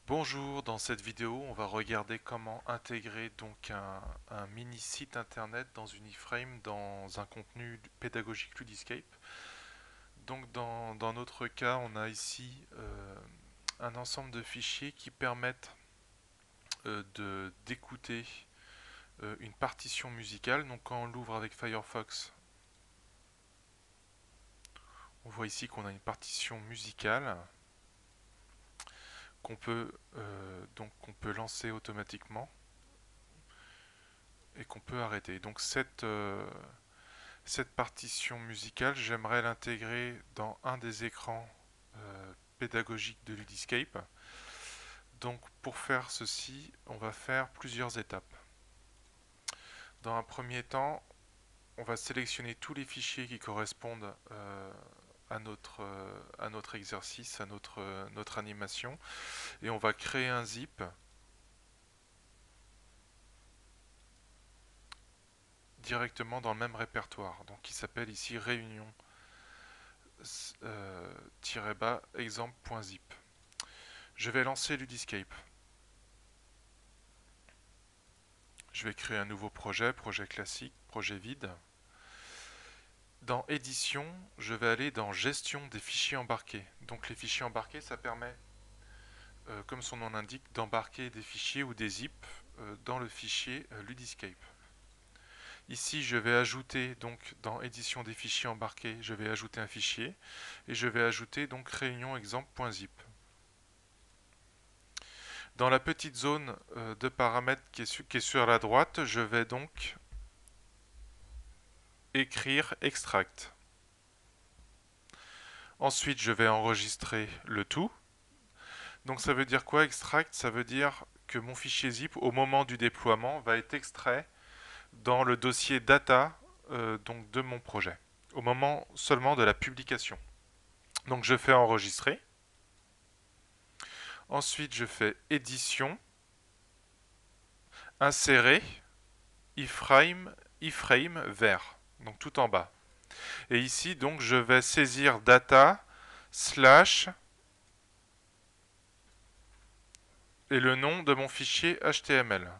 Bonjour, dans cette vidéo, on va regarder comment intégrer donc un mini site internet dans une iframe dans un contenu pédagogique Ludiscape. Donc dans notre cas, on a ici un ensemble de fichiers qui permettent d'écouter une partition musicale. Donc quand on l'ouvre avec Firefox, on voit ici qu'on a une partition musicale qu'on peut lancer automatiquement et qu'on peut arrêter. Donc cette partition musicale, j'aimerais l'intégrer dans un des écrans pédagogiques de Ludiscape. Donc pour faire ceci, on va faire plusieurs étapes. Dans un premier temps, on va sélectionner tous les fichiers qui correspondent à notre exercice, à notre animation, et on va créer un zip directement dans le même répertoire, donc qui s'appelle ici réunion exemple.zip. Je vais lancer Ludiscape. Je vais créer un nouveau projet classique, projet vide. Dans édition, je vais aller dans gestion des fichiers embarqués. Donc les fichiers embarqués, ça permet, comme son nom l'indique, d'embarquer des fichiers ou des zips dans le fichier Ludiscape. Ici, je vais ajouter, donc dans édition des fichiers embarqués, je vais ajouter un fichier et je vais ajouter donc réunion exemple.zip. Dans la petite zone de paramètres qui est sur la droite, je vais donc écrire extract. Ensuite, je vais enregistrer le tout. Donc ça veut dire quoi extract? Ça veut dire que mon fichier zip, au moment du déploiement, va être extrait dans le dossier data donc de mon projet, au moment seulement de la publication. Donc je fais enregistrer. Ensuite, je fais édition, insérer, iframe vert, donc tout en bas. Et ici, donc, je vais saisir data slash et le nom de mon fichier HTML.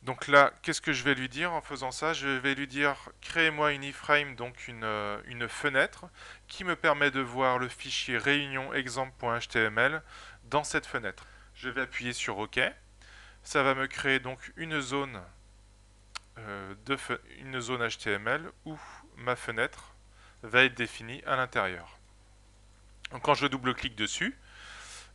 Donc là, qu'est-ce que je vais lui dire en faisant ça? Je vais lui dire créez-moi une iframe, donc une fenêtre qui me permet de voir le fichier réunion exemple.html dans cette fenêtre. Je vais appuyer sur OK. Ça va me créer donc une zone HTML où ma fenêtre va être définie à l'intérieur. Donc quand je double-clique dessus,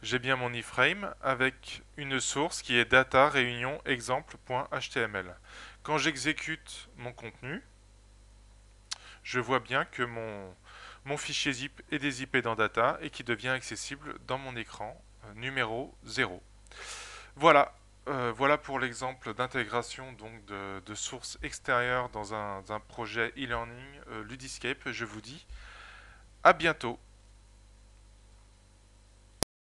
j'ai bien mon iframe avec une source qui est data réunion exemple.html. Quand j'exécute mon contenu, je vois bien que mon fichier zip est dézippé dans data et qui devient accessible dans mon écran numéro 0. Voilà, voilà pour l'exemple d'intégration donc de sources extérieures dans un projet e-learning Ludiscape. Je vous dis à bientôt.